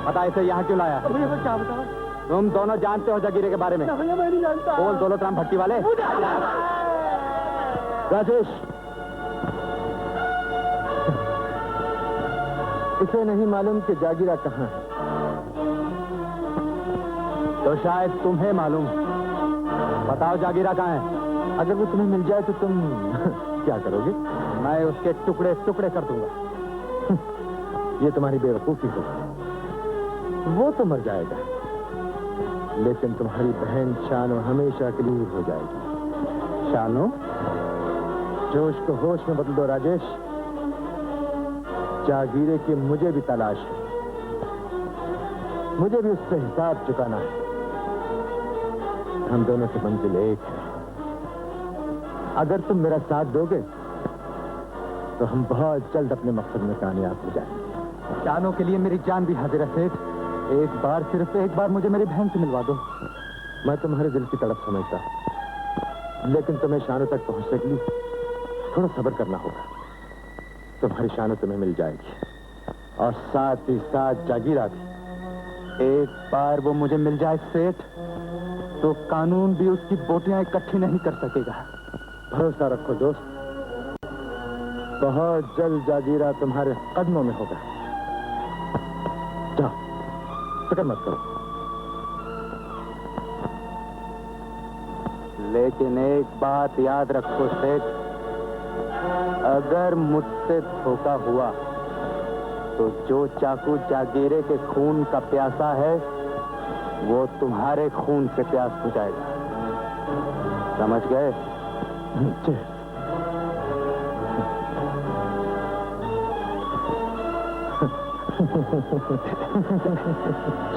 पता इसे यहाँ क्यों लाया? भैया मैं क्या बताऊं? तुम दोनों जानते हो जागीरे के बारे में? भैया मैं नहीं जानता। बोल दौलतराम भट्टी वाले। राजेश, इसे नहीं मालूम कि जागीरा कहाँ है, तो शायद तुम्हें मालूम। बताओ जागीरा कहाँ है? अगर वो तुम्हें मिल जाए तो तुम क्या करोगे? मैं उसके टुकड़े टुकड़े कर दूंगा। ये तुम्हारी बेवकूफी होगी। वो तो मर जाएगा, लेकिन तुम्हारी बहन शानो हमेशा के लिए हो जाएगी। शानो, जोश को होश में बदल दो राजेश। जागीरे की मुझे भी तलाश है, मुझे भी उससे हिसाब चुकाना है। हम दोनों की मंजिल एक है। अगर तुम मेरा साथ दोगे तो हम बहुत जल्द अपने मकसद में कामयाब हो जाएंगे। शानो के लिए मेरी जान भी हाजिर है सेठ। एक बार, सिर्फ एक बार मुझे मेरी बहन से मिलवा दो। मैं तुम्हारे दिल की तड़प समझता, लेकिन तुम्हें शानो तक पहुंचने के लिए थोड़ा सब्र करना होगा। तुम्हारी शानो तुम्हें मिल जाएगी, और साथ ही साथ जागीरा भी। एक बार वो मुझे मिल जाए सेठ, तो कानून भी उसकी बोटियां इकट्ठी नहीं कर सकेगा। भरोसा रखो दोस्त, बहुत जल्द जागीरा तुम्हारे कदमों में होगा। जाओ, फिक्र मत करो। लेकिन एक बात याद रखो सेठ, अगर मुझसे धोखा हुआ तो जो चाकू जागीरे के खून का प्यासा है, वो तुम्हारे खून से प्यास बुझाएगा। समझ गए?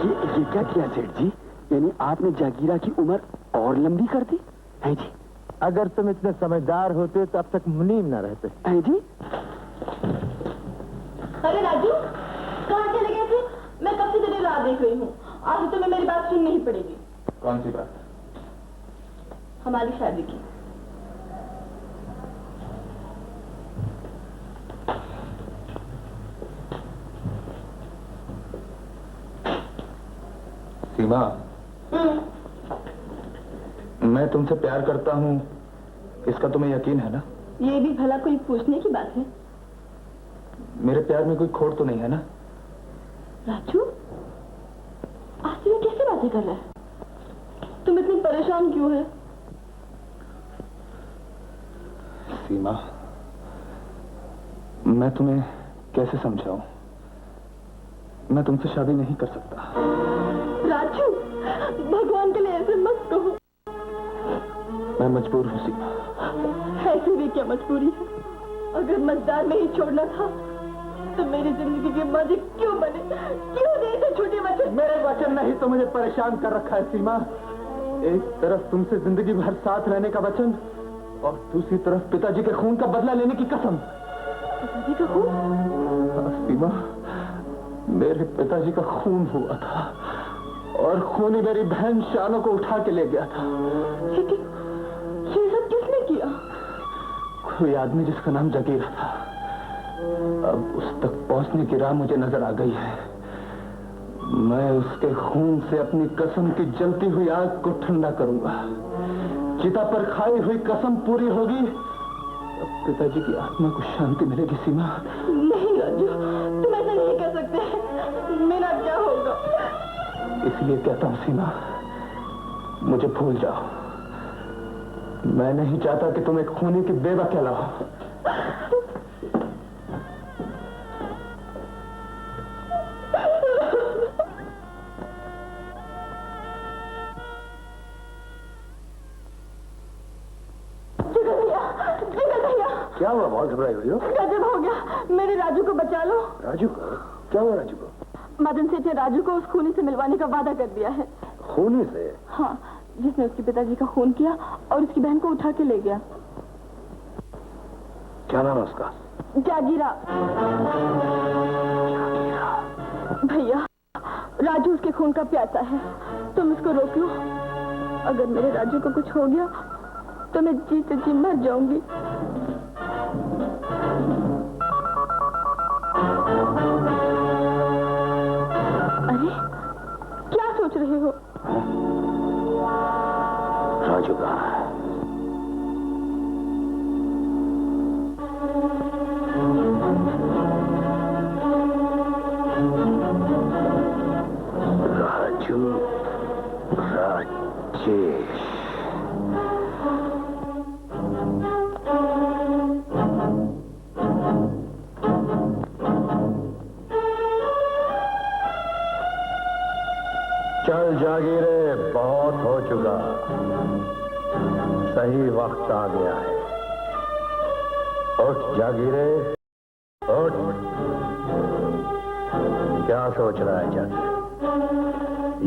ये क्या किया सेठ जी? यानी आपने जागीरा की उम्र और लंबी कर दी है जी? अगर तुम इतने समझदार होते तो अब तक मुनीम ना रहते। है जी? अरे राजू, कहाँ चले गए थे? मैं कब से तेरी राह देख रही हूँ। आज तुम्हें मेरी बात सुननी ही पड़ेगी। कौन सी बात? हमारी शादी की। सीमा, मैं तुमसे प्यार करता हूँ, इसका तुम्हें यकीन है ना? ये भी भला कोई पूछने की बात है? मेरे प्यार में कोई खोट तो नहीं है ना? राजू, आज तुम्हें कैसे बातें कर रहा है? तुम इतनी परेशान क्यों है? सीमा, मैं तुम्हें कैसे समझाऊं? मैं तुमसे शादी नहीं कर सकता। राजू, भगवान के लिए ऐसे मत कहो। मैं मजबूर हूँ सीमा। ऐसी भी क्या मजबूरी है? अगर मजदार में ही छोड़ना था तो मेरी जिंदगी के मजे क्यों बने? क्यों दिए थे छोटे वचन? मेरे वचन नहीं तो मुझे परेशान कर रखा है सीमा। एक तरफ तुमसे जिंदगी भर साथ रहने का वचन, और दूसरी तरफ पिताजी के खून का बदला लेने की कसम। पिताजी का खून? सीमा, मेरे पिताजी का खून हुआ था, और खून ही मेरी बहन शानो को उठा के ले गया था। लेकिन ये सब किसने किया? कोई आदमी जिसका नाम जागीरा था। अब उस तक पहुंचने की राह मुझे नजर आ गई है। मैं उसके खून से अपनी कसम की जलती हुई आग को ठंडा करूंगा। चिता पर खाई हुई कसम पूरी होगी, अब पिताजी की आत्मा को शांति मिलेगी। सीमा, नहीं राजू, तुम ऐसा नहीं कह सकते। मेरा क्या होगा? इसलिए कहता हूं सीमा, मुझे भूल जाओ। मैं नहीं चाहता कि तुम एक खूनी की बेवा कहलाओ। क्या हुआ? बहुत घबराई हुई हो? गजब हो गया, मेरे राजू को बचा लो। राजू को? क्या हुआ राजू को? मदन सेठ ने राजू को उस खूनी से मिलवाने का वादा कर दिया है। खूनी से? हाँ, जिसने उसके पिताजी का खून किया और उसकी बहन को उठा के ले गया। क्या नाम है उसका? जागीरा। भैया, राजू उसके खून का प्यासा है, तुम इसको रोक लो। अगर मेरे राजू को कुछ हो गया तो मैं जीते जी मर जाऊंगी। अरे, राजू कहाँ है? राजू, राजेश। चल जागीरे, बहुत हो चुका। सही वक्त आ गया है। उठ जागीरे, उठ। क्या सोच रहा है जागीरे?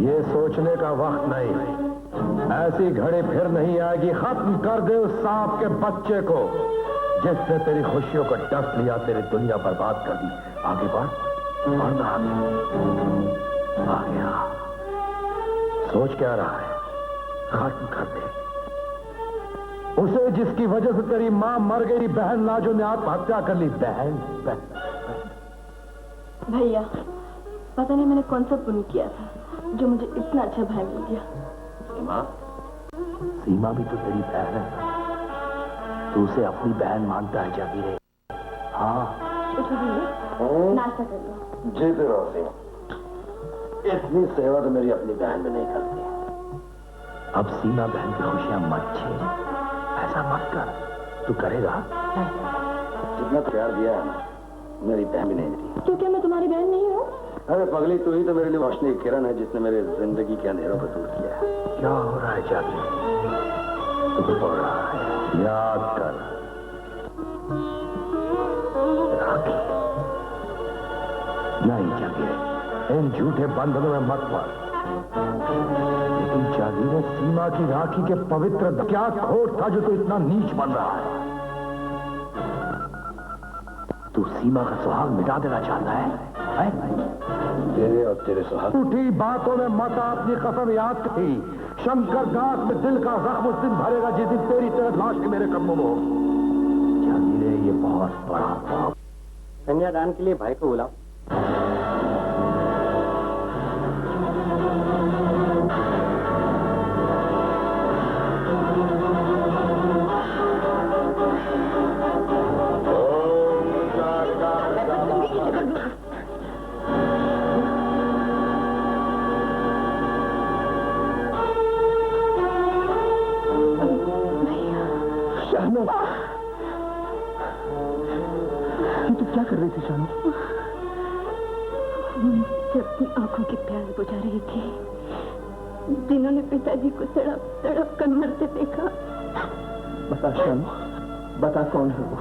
ये सोचने का वक्त नहीं। ऐसी घड़ी फिर नहीं आएगी। खत्म कर दे उस सांप के बच्चे को जिसने तेरी खुशियों को डस लिया, तेरी दुनिया बर्बाद कर दी। आगे बढ़, बढ़ना आगे। आ गया। सोच क्या रहा है? खत्म कर दे उसे जिसकी वजह से तेरी मां मर गई, बहन लाजो ने आत्महत्या कर ली। बहन, भैया, पता नहीं मैंने कौन सा पुण्य किया था जो मुझे इतना अच्छा भाई मिल गया। सीमा, सीमा भी तो तेरी बहन है। तू उसे अपनी बहन मानता है जागीरे? हाँ। उठो भैया, नाश्ता कर लो। जीते रहो सीमा। इतनी सेवा तो मेरी अपनी बहन में नहीं करती। अब सीमा बहन की खुशियां मत छीन। ऐसा मत कर। तू करेगा? जितना प्यार दिया है ना, मेरी बहन भी नहीं दी। क्यों, क्या मैं तुम्हारी बहन नहीं हूँ? अरे पगली, तू ही तो मेरे लिए रोशनी की किरण है जिसने मेरे जिंदगी के अंधेरों को दूर किया है। क्या हो रहा है जागीरे? तू हो रहा है, याद कर। राखी। नहीं जागीरे, इन झूठे बंधनों में मत पड़। लेकिन जागीरे, सीमा की राखी के पवित्र क्या खोट था जो तू इतना नीच बन रहा है? तू सीमा का सुहाग मिटा देना चाहता है? तेरे और तेरे सुहाग उठी बातों में मत अपनी कसम याद की। शंकर दास में दिल का जख्म उस दिन भरेगा जिस दिन तेरी तरह लाश के मेरे कदमों में हो। जागीरे, ये बहुत बड़ा पाप। कन्यादान के लिए भाई को बुलाओ। तू क्या कर रही थी शानू? जब अपनी आंखों की प्यास बुझा रही थी, दिनों ने पिताजी को तड़प तड़प कर मरते देखा। बता शानू, बता कौन है वो?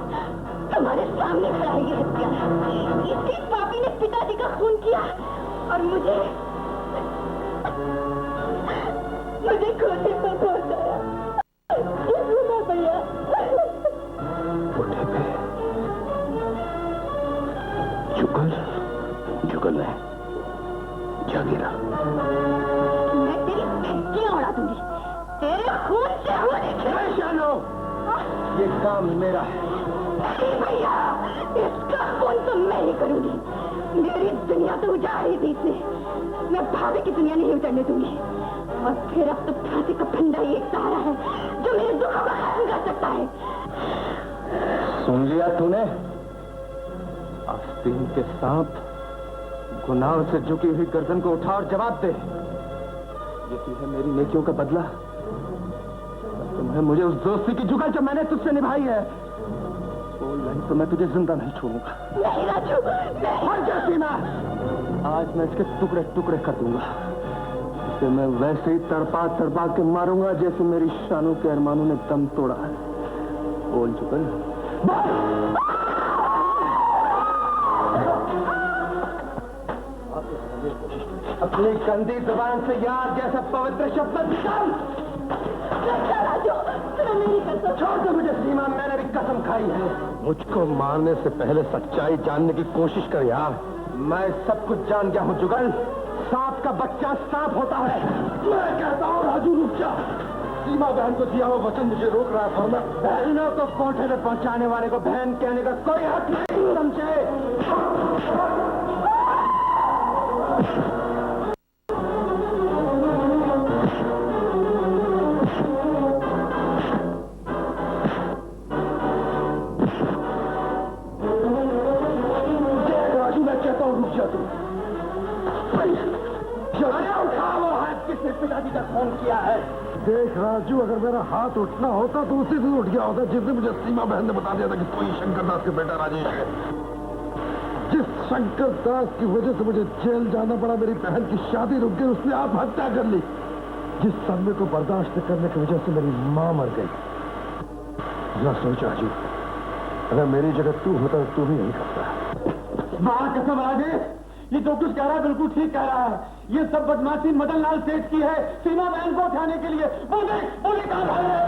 तुम्हारे सामने खड़ा है ये हत्यारा। इसी पापी ने पिताजी का खून किया और मुझे खोटे पर पहुंचाया। भैया, उठे पे जुगल, जुगल है जागीरा। मैं तेरी धज्जियां उड़ा दूंगी, तेरे खून से होने। शानू, ये काम मेरा है। भैया, इसका खून तो मैं ही करूंगी। मेरी दुनिया तो उजाड़ ही दी इसने। मैं भाभी की दुनिया नहीं उजाड़ने दूंगी। और फिर अब तो फांसी का फंदा ही एक सहारा है जो मेरे दुखों का खत्म कर सकता है। सुन लिया तूने? आस्तीन के सांप, गुनाहों से झुकी हुई गर्दन को उठा और जवाब दे। ये तू है मेरी नेकियों का बदला? तुम्हें मुझे उस दोस्ती की जुगल जो मैंने तुझसे निभाई है, बोल नहीं तो मैं तुझे जिंदा नहीं छोड़ूंगा। नहीं राजू, हट जा सीमा। आज मैं इसके टुकड़े टुकड़े कर दूंगा। इसे मैं वैसे ही तड़पा तड़पा के मारूंगा जैसे मेरी शानू के अरमानों ने दम तोड़ा है। बोल जुगल, अपनी गंदी जुबान से यार जैसा पवित्र शब्द निकाल। राजू, तुम्हें मेरी कसम। छोड़ दो मुझे सीमा, मैंने भी कसम खाई है। मुझको मारने से पहले सच्चाई जानने की कोशिश कर यार। मैं सब कुछ जान गया हूँ जुगल। सांप का बच्चा सांप होता है। मैं कहता हूँ राजू रुक जा। सीमा बहन को दिया हुआ वचन मुझे रोक रहा है। वरना बहनों को कोठे में पहुंचाने वाले को बहन कहने का कोई हक नहीं। समझे? देख राजू, अगर मेरा हाथ उठना होता तो उसी दिन उठ गया होता जिसने मुझे सीमा बहन ने बता दिया था कि कोई शंकर दास का बेटा राजेश है। जिस शंकर दास की वजह से मुझे जेल जाना पड़ा, मेरी बहन की शादी रुक गई, उसने आत्महत्या कर ली। जिस सदमे को बर्दाश्त करने की वजह से मेरी मां मर गई। जरा सोच राजू, अगर मेरी जगह तू होता तो तू भी नहीं करता। मां कसम राजेश, ये जो कुछ कह रहा है बिल्कुल ठीक कह रहा है। ये सब बदमाशी मदन लाल सेठ की है, सीमा बहन को उठाने के लिए। वो देख कहां भाग रहे हैं।